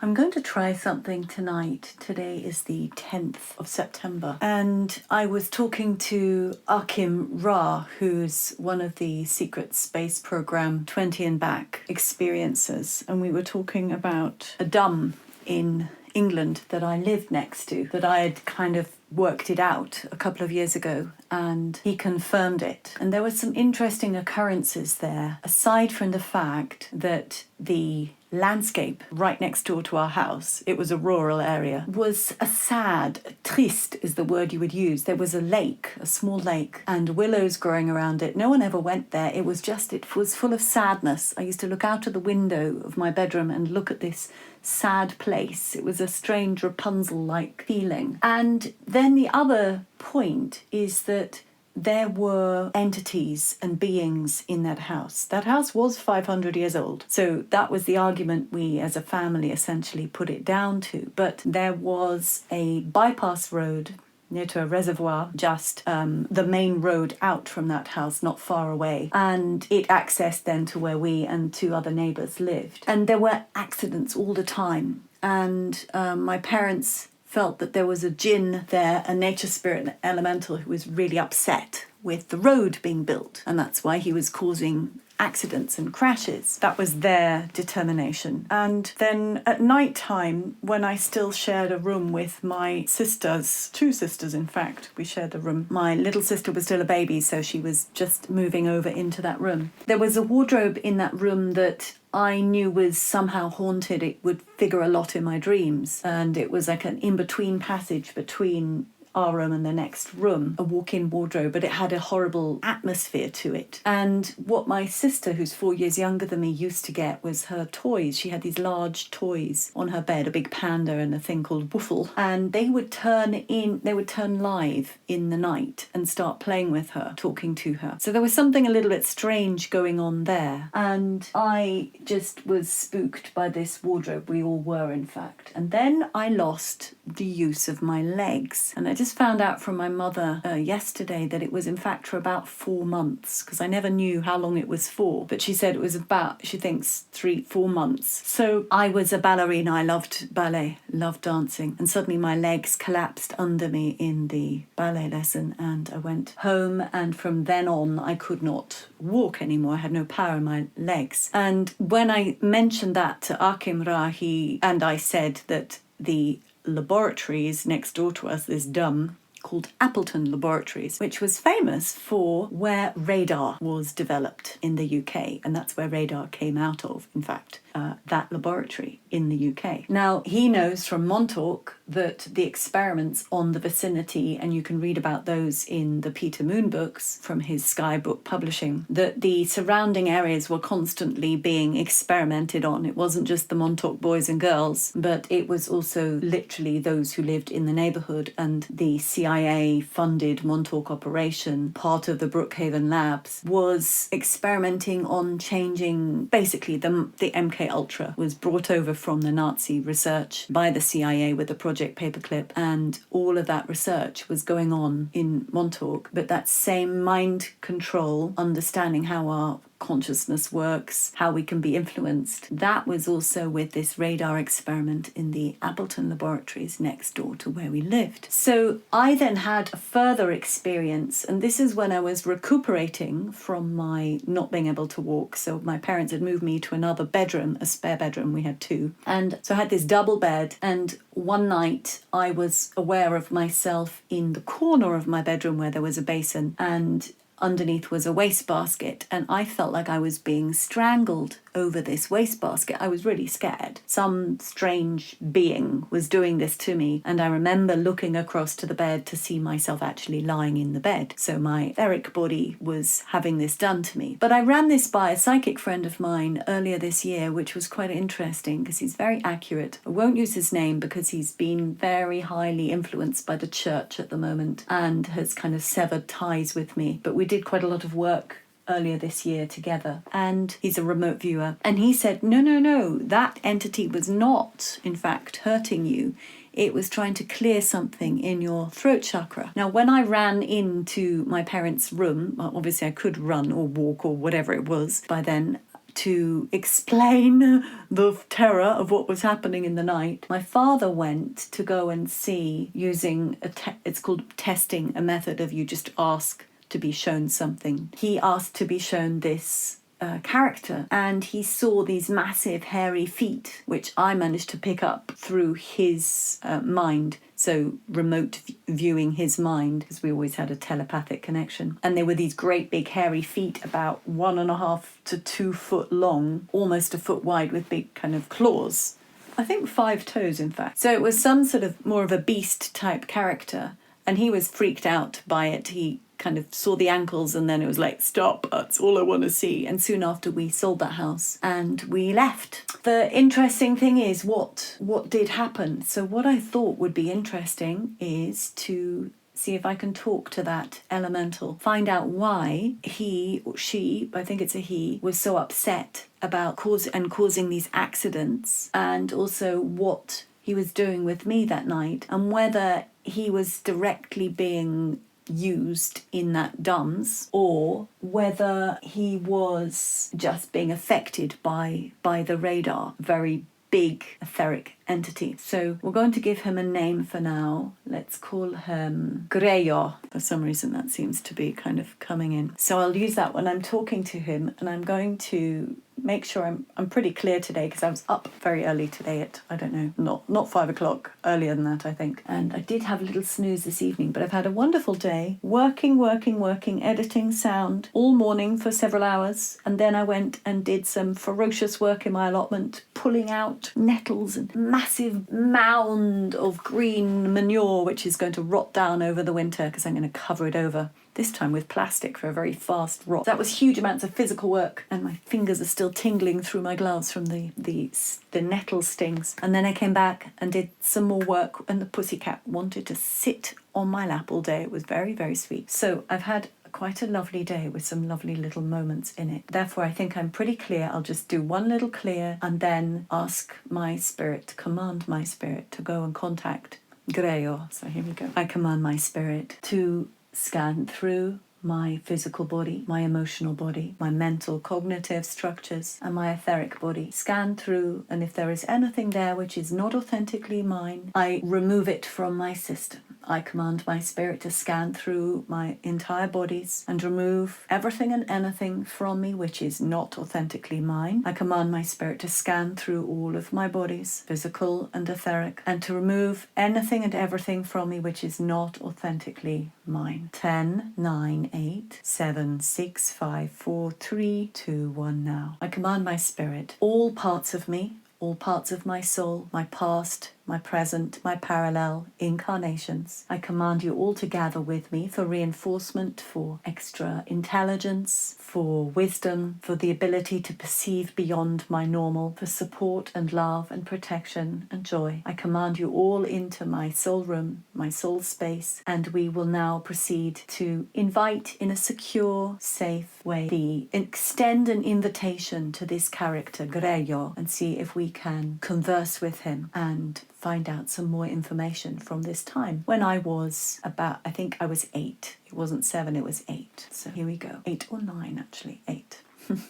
I'm going to try something tonight. Today is the 10th of September. And I was talking to Arkheim Ra, who's one of the secret space program 20 and back experiencers. And we were talking about a D.U.M.B in England that I lived next to, that I had kind of worked it out a couple of years ago, and he confirmed it. And there were some interesting occurrences there, aside from the fact that the landscape right next door to our house, it was a rural area, was a sad, triste is the word you would use. There was a lake, a small lake, and willows growing around it. No one ever went there. It was full of sadness. I used to look out of the window of my bedroom and look at this sad place. It was a strange Rapunzel-like feeling. And then the other point is that there were entities and beings in that house. That house was 500 years old. So that was the argument we as a family essentially put it down to. But there was a bypass road near to a reservoir, just the main road out from that house, not far away. And it accessed then to where we and two other neighbours lived. And there were accidents all the time. And my parents felt that there was a jinn there, a nature spirit, an elemental, who was really upset with the road being built. And that's why he was causing accidents and crashes. That was their determination. And then at night time, when I still shared a room with my sisters, two sisters in fact, we shared a room. My little sister was still a baby, so she was just moving over into that room. There was a wardrobe in that room that I knew was somehow haunted. It would figure a lot in my dreams. And it was like an in-between passage between our room and the next room, a walk-in wardrobe, but it had a horrible atmosphere to it. And what my sister, who's 4 years younger than me, used to get was her toys. She had these large toys on her bed, a big panda and a thing called Woofle, and they would turn live in the night and start playing with her, talking to her. So there was something a little bit strange going on there, and I just was spooked by this wardrobe. We all were, in fact. And then I lost the use of my legs, and I just found out from my mother yesterday that it was in fact for about 4 months, because I never knew how long it was for, but she said it was about, she thinks, 3-4 months. So I was a ballerina. I loved ballet, loved dancing, and suddenly my legs collapsed under me in the ballet lesson, and I went home, and from then on I could not walk anymore. I had no power in my legs. And when I mentioned that to Arkheim Ra, I said that the laboratories next door to us, this D.U.M.B, called Appleton Laboratories, which was famous for where radar was developed in the UK. And that's where radar came out of, in fact, that laboratory in the UK. Now, he knows from Montauk that the experiments on the vicinity, and you can read about those in the Peter Moon books from his Sky book publishing, that the surrounding areas were constantly being experimented on. It wasn't just the Montauk boys and girls, but it was also literally those who lived in the neighbourhood. And the CIA-funded Montauk operation, part of the Brookhaven Labs, was experimenting on changing, basically the MK Ultra was brought over from the Nazi research by the CIA with the Project Paperclip, and all of that research was going on in Montauk. But that same mind control, understanding how our consciousness works, how we can be influenced, that was also with this radar experiment in the Appleton Laboratories next door to where we lived. So I then had a further experience, and this is when I was recuperating from my not being able to walk. So my parents had moved me to another bedroom, a spare bedroom, we had two. And so I had this double bed, and one night I was aware of myself in the corner of my bedroom where there was a basin, and underneath was a wastebasket, and I felt like I was being strangled over this wastebasket. I was really scared. Some strange being was doing this to me, and I remember looking across to the bed to see myself actually lying in the bed. So my etheric body was having this done to me. But I ran this by a psychic friend of mine earlier this year, which was quite interesting because he's very accurate. I won't use his name because he's been very highly influenced by the church at the moment and has kind of severed ties with me. But we did quite a lot of work earlier this year together, and he's a remote viewer, and he said no, that entity was not in fact hurting you. It was trying to clear something in your throat chakra. Now, when I ran into my parents' room, obviously I could run or walk or whatever it was by then, to explain the terror of what was happening in the night, my father went to go and see using it's called testing, a method of you just ask to be shown something. He asked to be shown this character, and he saw these massive hairy feet, which I managed to pick up through his mind. So remote viewing his mind, because we always had a telepathic connection. And they were these great big hairy feet, about 1.5 to 2 foot long, almost a foot wide, with big kind of claws. I think 5 toes, in fact. So it was some sort of more of a beast type character, and he was freaked out by it. He kind of saw the ankles, and then it was like, stop, that's all I want to see. And soon after, we sold that house and we left. The interesting thing is what did happen. So what I thought would be interesting is to see if I can talk to that elemental, find out why he or she, I think it's a he, was so upset about causing these accidents, and also what he was doing with me that night, and whether he was directly being used in that D.U.M.B, or whether he was just being affected by the radar, very big etheric entity. So we're going to give him a name for now. Let's call him Greyo. For some reason that seems to be kind of coming in. So I'll use that when I'm talking to him, and I'm going to make sure I'm pretty clear today, because I was up very early today at, I don't know, not 5 o'clock, earlier than that, I think. And I did have a little snooze this evening, but I've had a wonderful day, working, editing sound all morning for several hours. And then I went and did some ferocious work in my allotment, pulling out nettles and massive mound of green manure, which is going to rot down over the winter, because I'm going to cover it over, this time with plastic for a very fast rot. That was huge amounts of physical work, and my fingers are still tingling through my gloves from the nettle stings. And then I came back and did some more work, and the pussycat wanted to sit on my lap all day. It was very, very sweet. So I've had quite a lovely day with some lovely little moments in it. Therefore, I think I'm pretty clear. I'll just do one little clear and then ask my spirit, command my spirit to go and contact Greyo. So here we go. I command my spirit to scan through my physical body, my emotional body, my mental, cognitive structures, and my etheric body. Scan through, and if there is anything there which is not authentically mine, I remove it from my system. I command my spirit to scan through my entire bodies and remove everything and anything from me which is not authentically mine. I command my spirit to scan through all of my bodies, physical and etheric, and to remove anything and everything from me which is not authentically mine. 10, 9, 8, 7, 6, 5, 4, 3, 2, 1 now. I command my spirit, all parts of me, all parts of my soul, my past, my present, my parallel incarnations. I command you all to gather with me for reinforcement, for extra intelligence, for wisdom, for the ability to perceive beyond my normal, for support and love and protection and joy. I command you all into my soul room, my soul space, and we will now proceed to invite in a secure, safe way, extend an invitation to this character, Greyo, and see if we can converse with him and find out some more information from this time when I was about, I think I was 8. It wasn't 7, it was 8. So here we go. 8 or 9, actually. 8.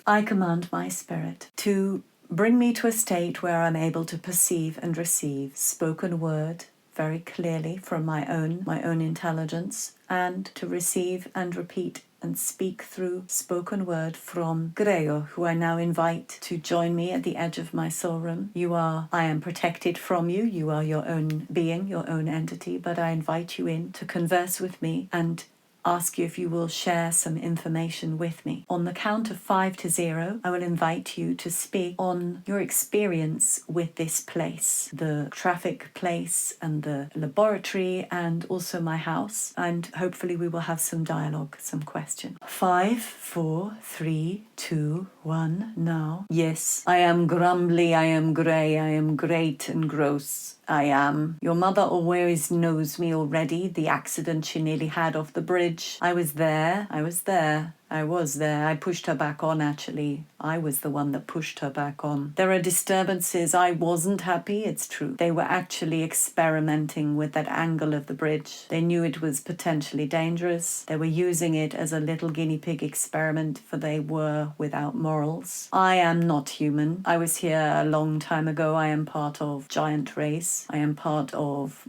I command my spirit to bring me to a state where I'm able to perceive and receive spoken word very clearly from my own intelligence, and to receive and repeat and speak through spoken word from Greyo, who I now invite to join me at the edge of my soul room. I am protected from you. You are your own being, your own entity, but I invite you in to converse with me and ask you if you will share some information with me. On the count of 5 to 0, I will invite you to speak on your experience with this place, the traffic place and the laboratory and also my house, and hopefully we will have some dialogue, some question. 5, 4, 3, 2, 1, now. Yes, I am grumbly, I am grey, I am great and gross. I am. Your mother always knows me already, the accident she nearly had off the bridge. I was there. I was there. I pushed her back on, actually. I was the one that pushed her back on. There are disturbances. I wasn't happy, it's true. They were actually experimenting with that angle of the bridge. They knew it was potentially dangerous. They were using it as a little guinea pig experiment, for they were without morals. I am not human. I was here a long time ago. I am part of giant race. I am part of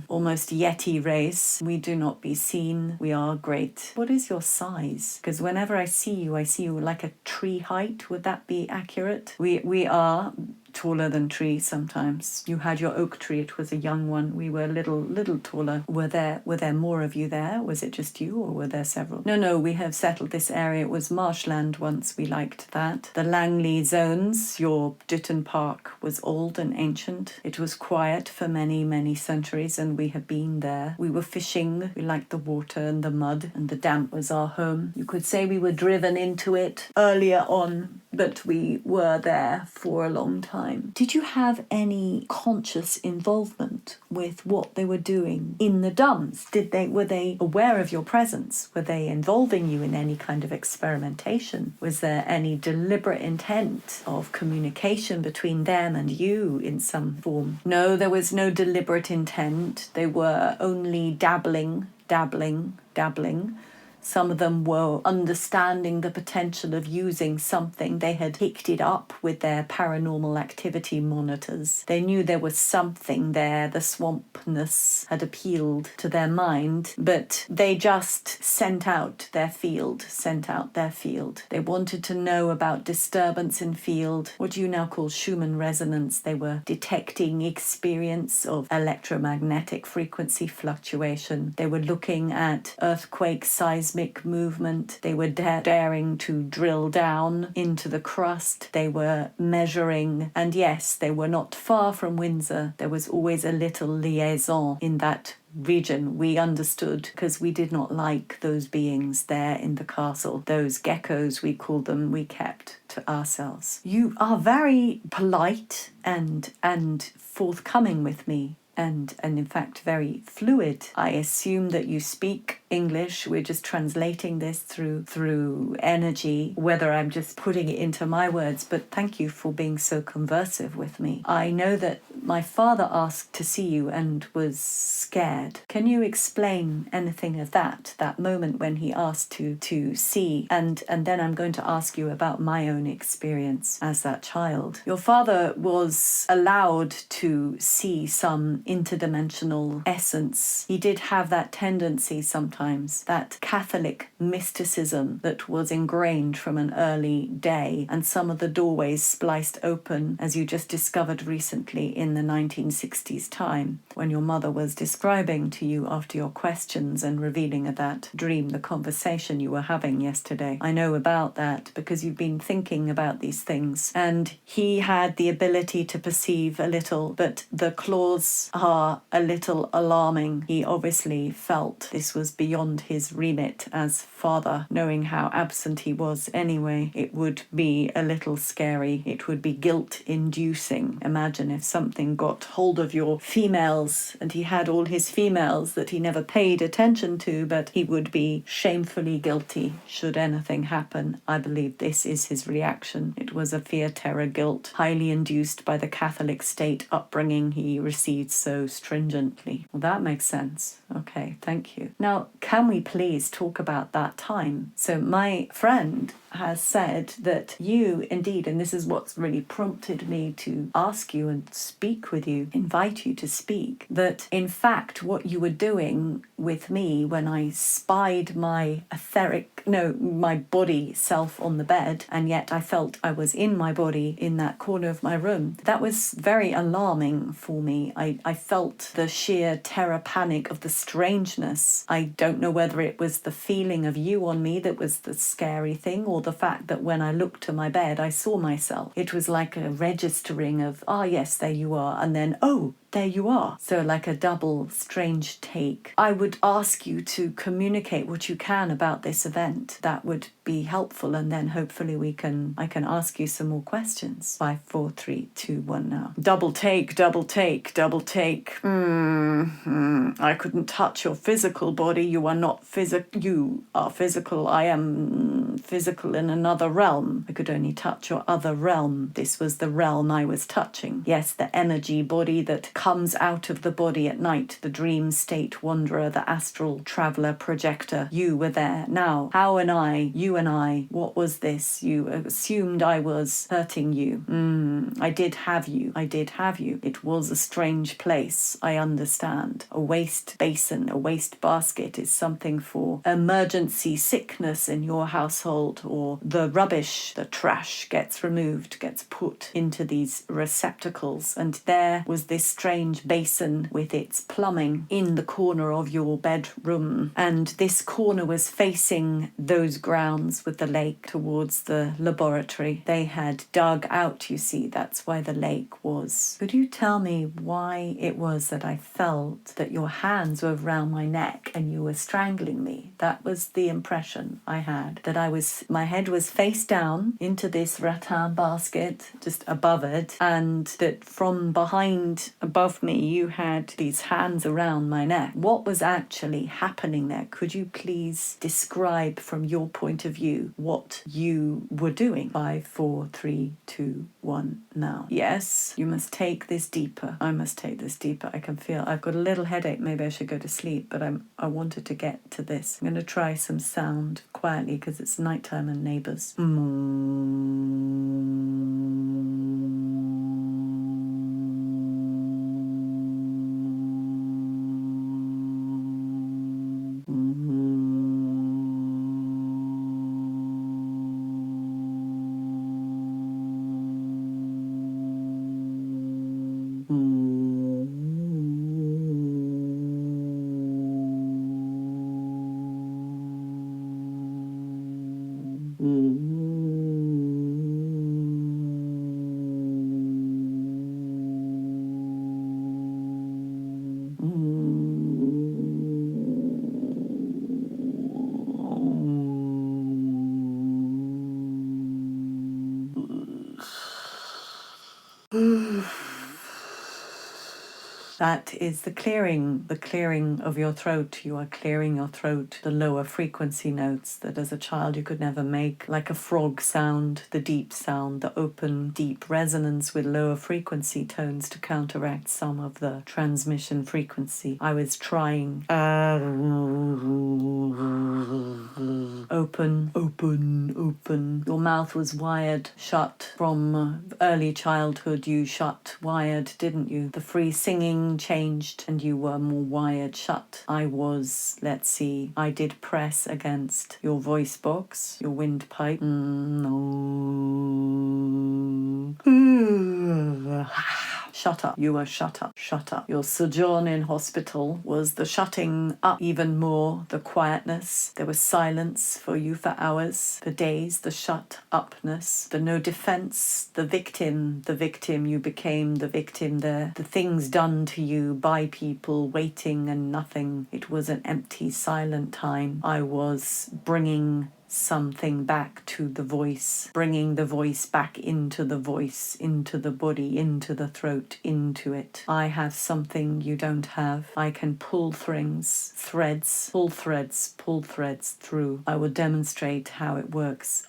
almost yeti race. We do not be seen. We are great. What is your size? Because whenever I see you like a tree height. Would that be accurate? We are taller than trees sometimes. You had your oak tree, it was a young one. We were a little taller. Were there more of you there? Was it just you, or were there several? No, we have settled this area. It was marshland once. We liked that. The Langley zones, your Ditton Park, was old and ancient. It was quiet for many centuries, and we have been there. We were fishing. We liked the water and the mud, and the damp was our home. You could say we were driven into it earlier on, but we were there for a long time. Did you have any conscious involvement with what they were doing in the dumps? Were they aware of your presence? Were they involving you in any kind of experimentation? Was there any deliberate intent of communication between them and you in some form? No, there was no deliberate intent. They were only dabbling. Some of them were understanding the potential of using something. They had picked it up with their paranormal activity monitors. They knew there was something there. The swampness had appealed to their mind, but they just sent out their field. They wanted to know about disturbance in field, what you now call Schumann resonance. They were detecting experience of electromagnetic frequency fluctuation. They were looking at earthquake seismic movement. They were daring to drill down into the crust. They were measuring, and yes, they were not far from Windsor. There was always a little liaison in that region. We understood, because we did not like those beings there in the castle. Those geckos, we called them, we kept to ourselves. You are very polite and forthcoming with me. And in fact very fluid. I assume that you speak English. We're just translating this through energy, whether I'm just putting it into my words, but thank you for being so conversive with me. I know that my father asked to see you and was scared. Can you explain anything of that moment when he asked to see? And then I'm going to ask you about my own experience as that child. Your father was allowed to see some interdimensional essence. He did have that tendency sometimes, that Catholic mysticism that was ingrained from an early day, and some of the doorways spliced open, as you just discovered recently in the 1960s time, when your mother was describing to you after your questions and revealing of that dream, the conversation you were having yesterday. I know about that because you've been thinking about these things, and he had the ability to perceive a little, but the claws are a little alarming. He obviously felt this was beyond his remit as father, knowing how absent he was anyway. It would be a little scary. It would be guilt-inducing. Imagine if something got hold of your females, and he had all his females that he never paid attention to, but he would be shamefully guilty should anything happen. I believe this is his reaction. It was a fear, terror, guilt, highly induced by the Catholic state upbringing he received so stringently. Well, that makes sense. Okay, thank you. Now, can we please talk about that time? So my friend has said that you indeed, and this is what's really prompted me to ask you and speak with you, invite you to speak, that in fact what you were doing with me when I spied my my body self on the bed, and yet I felt I was in my body in that corner of my room, that was very alarming for me. I felt the sheer terror panic of the strangeness. I don't know whether it was the feeling of you on me that was the scary thing, or the fact that when I looked to my bed, I saw myself. It was like a registering of, yes, there you are. And then, there you are. So like a double strange take. I would ask you to communicate what you can about this event. That would be helpful, and then hopefully I can ask you some more questions. 5, 4, 3, 2, 1 now. Double take, double take, double take. I couldn't touch your physical body. You are not physical. You are physical. I am physical in another realm. I could only touch your other realm. This was the realm I was touching. Yes, the energy body that comes out of the body at night, the dream state wanderer, the astral traveler projector. You were there. Now, how and I, you and I, what was this? You assumed I was hurting you. I did have you. I did have you. It was a strange place. I understand. A waste basin, a waste basket is something for emergency sickness in your household, or the rubbish, the trash gets removed, gets put into these receptacles. And there was this strange basin with its plumbing in the corner of your bedroom. And this corner was facing those grounds with the lake towards the laboratory. They had dug out, you see, that's why the lake was. Could you tell me why it was that I felt that your hands were around my neck and you were strangling me? That was the impression I had, that my head was face down into this rattan basket just above it, and that from behind above me you had these hands around my neck. What was actually happening there? Could you please describe from your point of view what you were doing? 5, 4, 3, 2, 1 now. Yes, you must take this deeper. I must take this deeper. I can feel I've got a little headache. Maybe I should go to sleep, but I wanted to get to this. I'm going to try some sound quietly because it's nighttime and neighbours. That is the clearing of your throat. You are clearing your throat, the lower frequency notes that as a child you could never make, like a frog sound, the deep sound, the open, deep resonance with lower frequency tones to counteract some of the transmission frequency. I was trying. Open, open, open. Your mouth was wired shut from early childhood. You shut wired, didn't you? The free singing changed and you were more wired shut. I was, let's see, I did press against your voice box, your windpipe. Shut up. You were shut up. Shut up. Your sojourn in hospital was the shutting up even more, the quietness. There was silence for you for hours, for days, the shut upness, the no defense, the victim. You became the victim there. The things done to you by people, waiting and nothing. It was an empty, silent time. I was bringing something back to the voice, bringing the voice back into the voice, into the body, into the throat, into it. I have something you don't have. I can pull threads through. I will demonstrate how it works.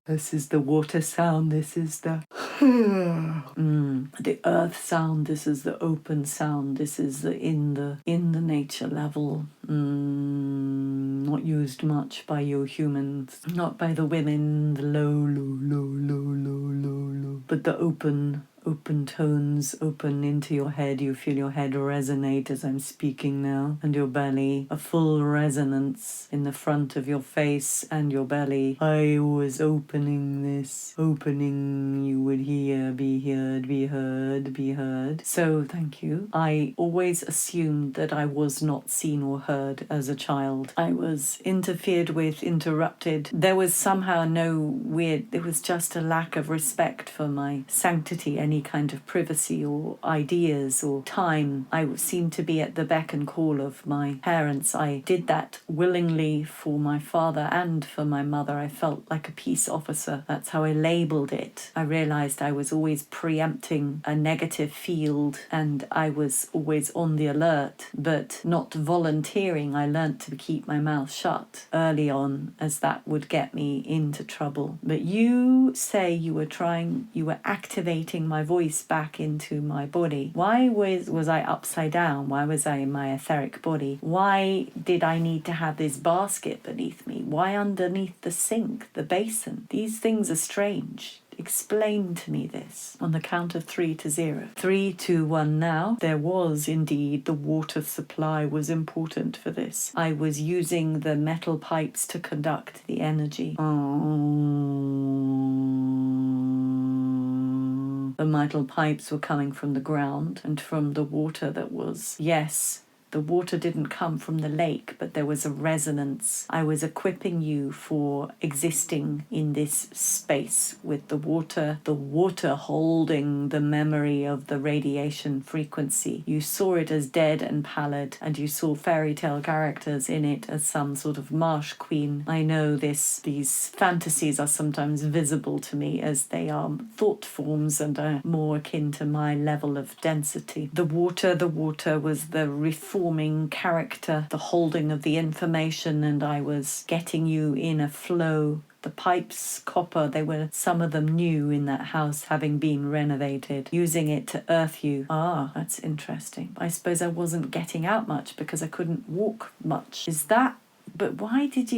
This is the water sound. This is the The earth sound, this is the open sound, this is the in the nature level. Not used much by you humans, not by the women, the low, but the open tones open into your head. You feel your head resonate as I'm speaking now, and your belly, a full resonance in the front of your face and your belly. I was opening this, opening, you would hear, be heard, be heard, be heard. So thank you. I always assumed that I was not seen or heard as a child. I was interfered with, interrupted. There was somehow no weird, there was just a lack of respect for my sanctity, any kind of privacy or ideas or time. I seemed to be at the beck and call of my parents. I did that willingly for my father and for my mother. I felt like a peace officer. That's how I labelled it. I realised I was always preempting a negative field and I was always on the alert, but not volunteering. I learnt to keep my mouth shut early on, as that would get me into trouble. But you say you were activating my voice back into my body. Why was I upside down? Why was I in my etheric body? Why did I need to have this basket beneath me? Why underneath the sink, the basin? These things are strange. Explain to me this on the count of 3 to 0. 3, 2, 1 now. There was indeed, the water supply was important for this. I was using the metal pipes to conduct the energy. The metal pipes were coming from the ground and from the water that was, yes, the water didn't come from the lake, but there was a resonance. I was equipping you for existing in this space with the water holding the memory of the radiation frequency. You saw it as dead and pallid, and you saw fairy tale characters in it as some sort of marsh queen. I know these fantasies are sometimes visible to me as they are thought forms and are more akin to my level of density. The water was the reforming character, the holding of the information, and I was getting you in a flow. The pipes, copper, they were some of them new in that house, having been renovated, using it to earth you. That's interesting. I suppose I wasn't getting out much because I couldn't walk much. Is that? But why did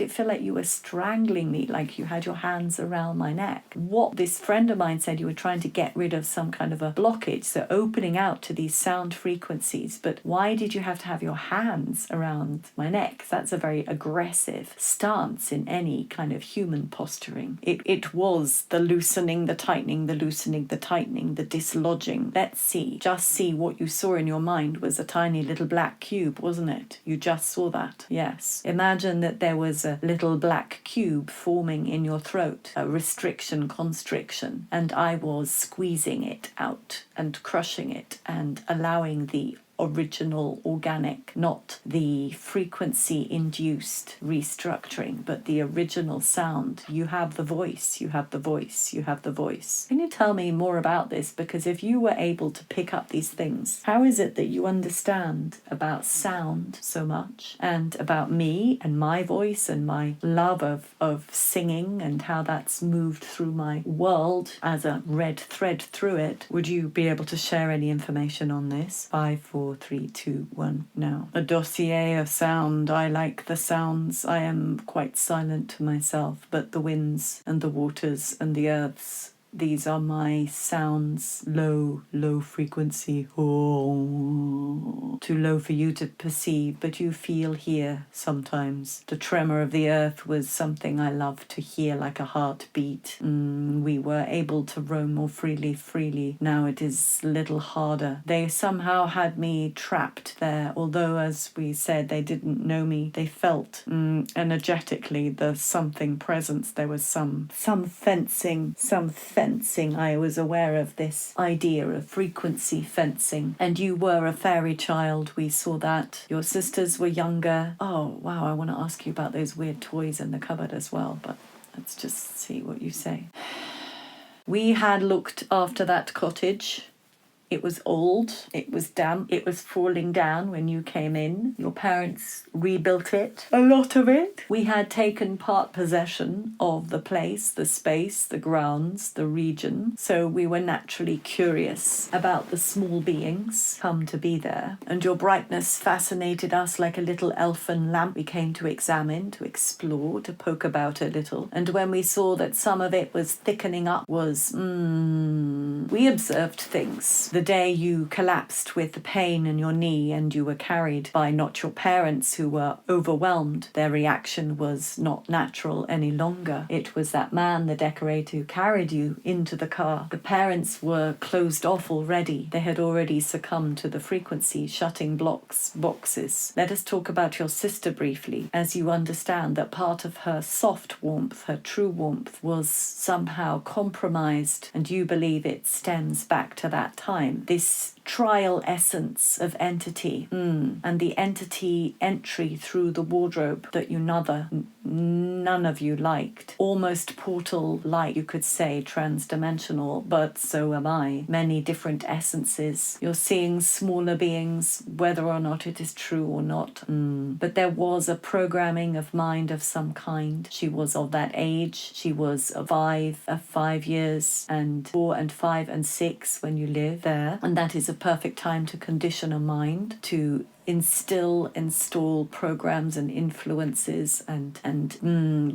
it feel like you were strangling me, like you had your hands around my neck? What this friend of mine said, you were trying to get rid of some kind of a blockage, so opening out to these sound frequencies. But why did you have to have your hands around my neck? That's a very aggressive stance in any kind of human posturing. It was the loosening, the tightening, the loosening, the tightening, the dislodging. Let's see. Just see what you saw in your mind was a tiny little black cube, wasn't it? You just saw that. Yes. Imagine that there was a little black cube forming in your throat, a restriction, constriction, and I was squeezing it out and crushing it and allowing the original organic, not the frequency-induced restructuring, but the original sound. You have the voice, you have the voice, you have the voice. Can you tell me more about this? Because if you were able to pick up these things, how is it that you understand about sound so much and about me and my voice and my love of singing and how that's moved through my world as a red thread through it? Would you be able to share any information on this? 5, 4, 3, 2, 1 now. A dossier of sound. I like the sounds. I am quite silent to myself, but the winds and the waters and the earths, these are my sounds. Low frequency. Oh, too low for you to perceive, but you feel here sometimes. The tremor of the earth was something I loved to hear, like a heartbeat. We were able to roam more freely. Now it is a little harder. They somehow had me trapped there, although, as we said, they didn't know me. They felt energetically the something presence. There was some fencing. I was aware of this idea of frequency fencing. And you were a fairy child. We saw that. Your sisters were younger. Oh, wow, I want to ask you about those weird toys in the cupboard as well, but let's just see what you say. We had looked after that cottage. It was old, it was damp, it was falling down when you came in. Your parents rebuilt it, a lot of it. We had taken part possession of the place, the space, the grounds, the region. So we were naturally curious about the small beings come to be there. And your brightness fascinated us like a little elfin lamp. We came to examine, to explore, to poke about a little. And when we saw that some of it was thickening up, we observed things. The day you collapsed with the pain in your knee and you were carried by not your parents who were overwhelmed, their reaction was not natural any longer. It was that man, the decorator, who carried you into the car. The parents were closed off already. They had already succumbed to the frequency, shutting boxes. Let us talk about your sister briefly, as you understand that part of her soft warmth, her true warmth, was somehow compromised, and you believe it stems back to that time. This trial essence of entity, and the entity entry through the wardrobe that none of you liked. Almost portal-like, you could say, transdimensional, but so am I. Many different essences. You're seeing smaller beings, whether or not it is true or not. But there was a programming of mind of some kind. She was of that age. She was of 5 years, and 4 and 5 and 6 when you live there. And that is a perfect time to condition a mind, to install programs and influences and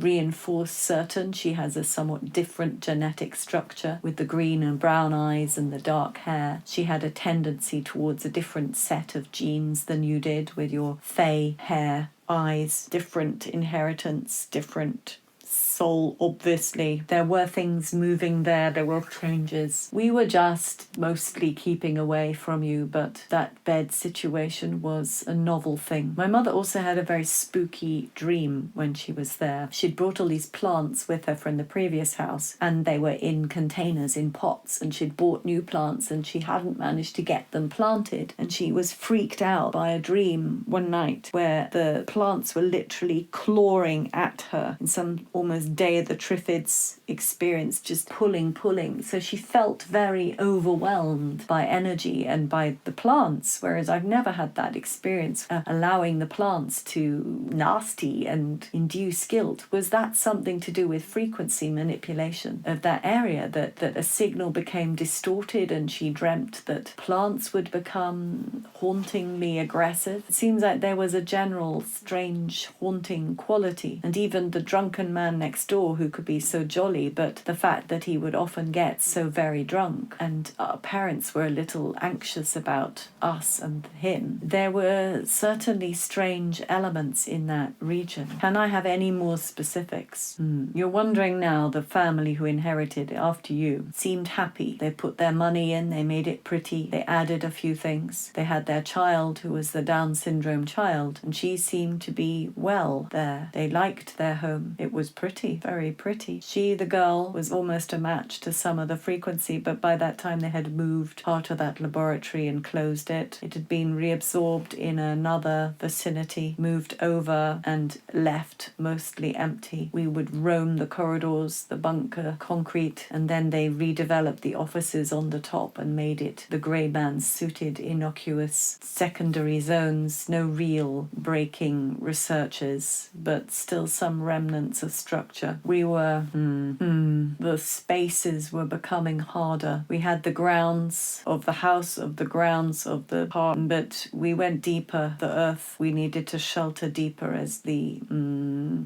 reinforce certain. She has a somewhat different genetic structure with the green and brown eyes and the dark hair. She had a tendency towards a different set of genes than you did with your fey hair, eyes, different inheritance, different soul, obviously. There were things moving there, there were changes. We were just mostly keeping away from you, but that bed situation was a novel thing. My mother also had a very spooky dream when she was there. She'd brought all these plants with her from the previous house, and they were in containers, in pots, and she'd bought new plants and she hadn't managed to get them planted. And she was freaked out by a dream one night where the plants were literally clawing at her in some almost Day of the Triffids experience, just pulling. So she felt very overwhelmed by energy and by the plants, whereas I've never had that experience, allowing the plants to nasty and induce guilt. Was that something to do with frequency manipulation of that area, that a signal became distorted and she dreamt that plants would become hauntingly aggressive? It seems like there was a general strange haunting quality, and even the drunken man next door who could be so jolly, but the fact that he would often get so very drunk, and our parents were a little anxious about us and him. There were certainly strange elements in that region. Can I have any more specifics? You're wondering now, the family who inherited after you seemed happy. They put their money in, they made it pretty, they added a few things. They had their child who was the Down syndrome child, and she seemed to be well there. They liked their home. It was pretty, very pretty. She, the girl, was almost a match to some of the frequency, but by that time they had moved part of that laboratory and closed it. It had been reabsorbed in another vicinity, moved over and left mostly empty. We would roam the corridors, the bunker, concrete, and then they redeveloped the offices on the top and made it the grey man-suited, innocuous secondary zones. No real breaking researchers, but still some remnants of structure. We were, the spaces were becoming harder. We had the grounds of the house, of the grounds of the park, but we went deeper. The earth, we needed to shelter deeper as the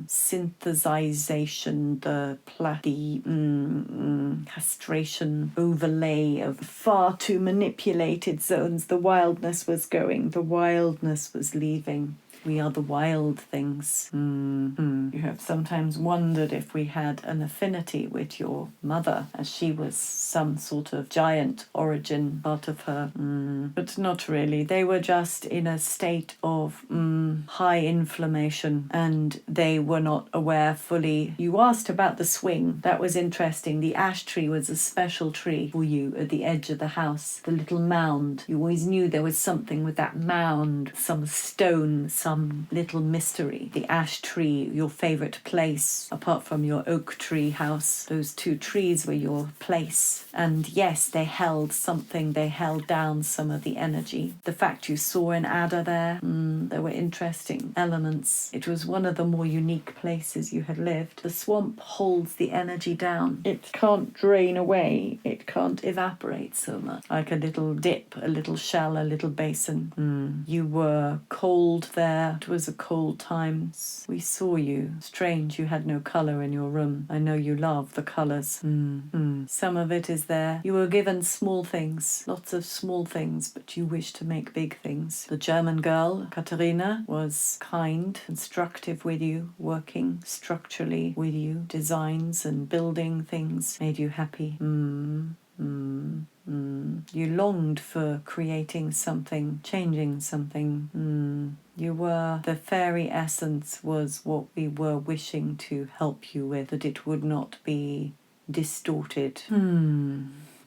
synthesization, the castration overlay of far too manipulated zones. The wildness was going, the wildness was leaving. We are the wild things. You have sometimes wondered if we had an affinity with your mother, as she was some sort of giant origin part of her. But not really. They were just in a state of high inflammation, and they were not aware fully. You asked about the swing. That was interesting. The ash tree was a special tree for you at the edge of the house. The little mound. You always knew there was something with that mound, some stone, some little mystery. The ash tree, your favourite place, a apart from your oak tree house. Those two trees were your place. And yes, they held something. They held down some of the energy. The fact you saw an adder there, there were interesting elements. It was one of the more unique places you had lived. The swamp holds the energy down. It can't drain away. It can't evaporate so much. Like a little dip, a little shell, a little basin. You were cold there. It was a cold time. We saw you. Strange you had no colour in your room. I know you love the colours. Some of it is there. You were given small things, lots of small things, but you wish to make big things. The German girl, Katharina, was kind, constructive with you, working structurally with you, designs and building things made you happy. You longed for creating something, changing something. You were, the fairy essence was what we were wishing to help you with, that it would not be distorted.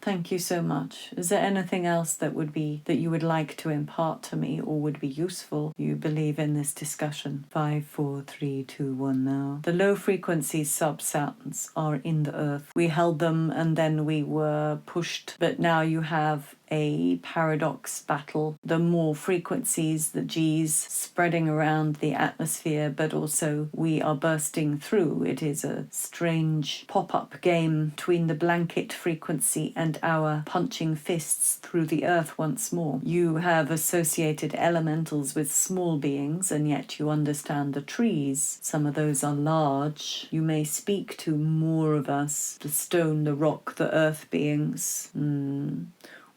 Thank you so much. Is there anything else that you would like to impart to me or would be useful, you believe, in this discussion? 5, 4, 3, 2, 1 now. The low frequency sub-sounds are in the earth. We held them and then we were pushed, but now you have a paradox battle. The more frequencies, the G's spreading around the atmosphere, but also we are bursting through. It is a strange pop-up game between the blanket frequency and our punching fists through the earth once more. You have associated elementals with small beings, and yet you understand the trees. Some of those are large. You may speak to more of us, the stone, the rock, the earth beings.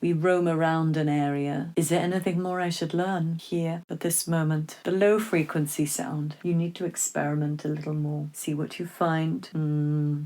We roam around an area. Is there anything more I should learn here at this moment? The low frequency sound. You need to experiment a little more. See what you find.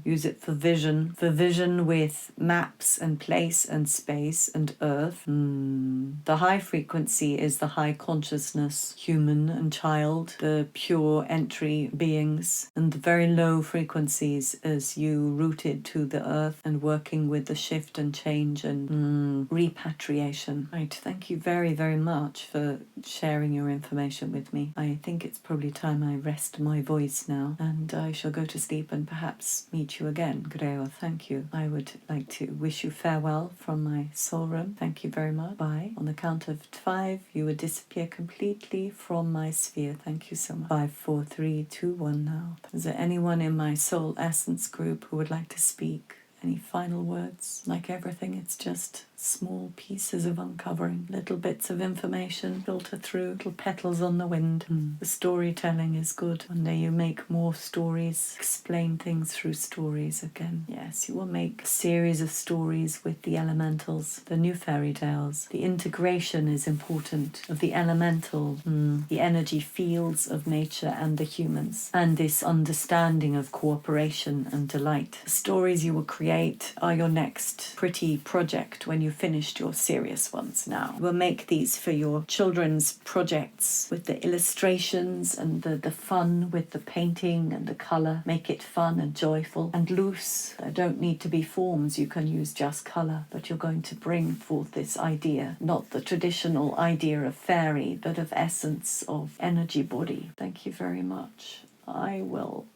Use it for vision. For vision with maps and place and space and earth. The high frequency is the high consciousness, human and child, the pure entry beings. And the very low frequencies is you rooted to the earth and working with the shift and change and repatriation. Right, thank you very, very much for sharing your information with me. I think it's probably time I rest my voice now, and I shall go to sleep and perhaps meet you again. Greo, thank you. I would like to wish you farewell from my soul room. Thank you very much. Bye. On the count of 5, you would disappear completely from my sphere. Thank you so much. 5, 4, 3, 2, 1 now. Is there anyone in my soul essence group who would like to speak? Any final words? Like everything, it's just small pieces of uncovering, little bits of information filter through, little petals on the wind. The storytelling is good. One day you make more stories, explain things through stories again. Yes, you will make a series of stories with the elementals, the new fairy tales. The integration is important of the elemental, the energy fields of nature and the humans, and this understanding of cooperation and delight. The stories you will create are your next pretty project when you finished your serious ones now. We'll make these for your children's projects with the illustrations and the fun with the painting and the colour. Make it fun and joyful and loose. There don't need to be forms. You can use just colour, but you're going to bring forth this idea, not the traditional idea of fairy, but of essence, of energy body. Thank you very much. I will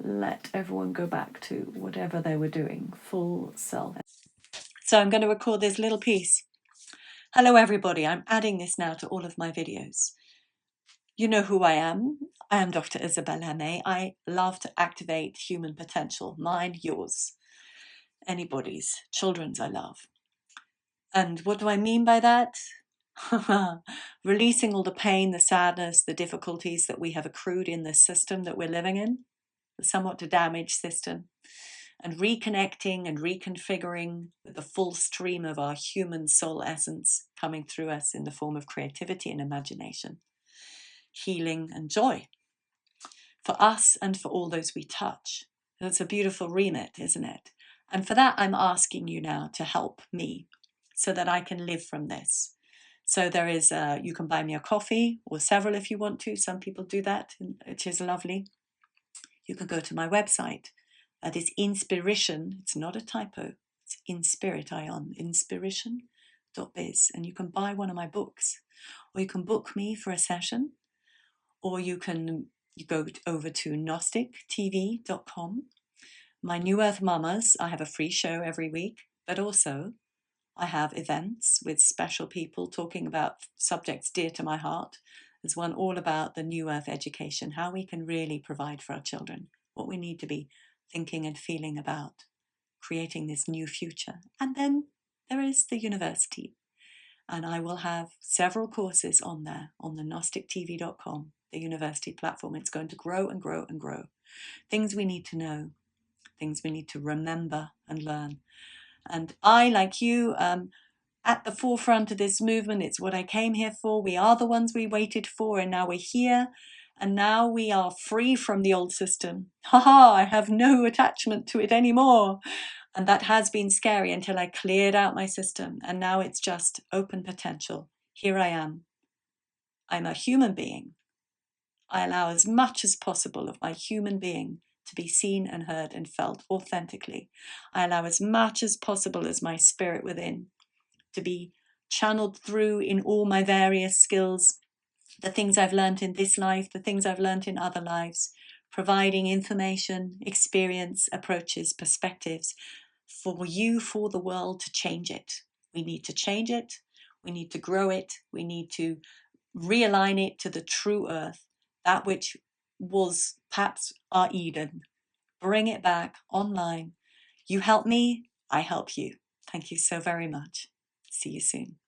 let everyone go back to whatever they were doing, full self. So I'm going to record this little piece. Hello everybody, I'm adding this now to all of my videos. You know who I am. I am Dr. Isabella May. I love to activate human potential, mine, yours, anybody's, children's I love. And what do I mean by that? Releasing all the pain, the sadness, the difficulties that we have accrued in this system that we're living in, the somewhat damaged system. And reconnecting and reconfiguring with the full stream of our human soul essence coming through us in the form of creativity and imagination, healing and joy for us and for all those we touch. That's a beautiful remit, isn't it? And for that, I'm asking you now to help me so that I can live from this. So there is, you can buy me a coffee or several if you want to. Some people do that, which is lovely. You can go to my website. That is Inspiration. It's not a typo. It's Inspirit, inspiration.biz. And you can buy one of my books, or you can book me for a session, or you can you go over to gnostictv.com. My New Earth Mamas, I have a free show every week, but also I have events with special people talking about subjects dear to my heart. There's one all about the New Earth education, how we can really provide for our children, what we need to be thinking and feeling about creating this new future. And then there is the university. And I will have several courses on there on the gnostictv.com, the university platform. It's going to grow and grow and grow. Things we need to know, things we need to remember and learn. And I, like you, at the forefront of this movement. It's what I came here for. We are the ones we waited for, and now we're here. And now we are free from the old system. Haha, I have no attachment to it anymore. And that has been scary until I cleared out my system. And now it's just open potential. Here I am. I'm a human being. I allow as much as possible of my human being to be seen and heard and felt authentically. I allow as much as possible as my spirit within to be channeled through in all my various skills, the things I've learned in this life, the things I've learned in other lives, providing information, experience, approaches, perspectives for you, for the world to change it. We need to change it. We need to grow it. We need to realign it to the true earth, that which was perhaps our Eden. Bring it back online. You help me, I help you. Thank you so very much. See you soon.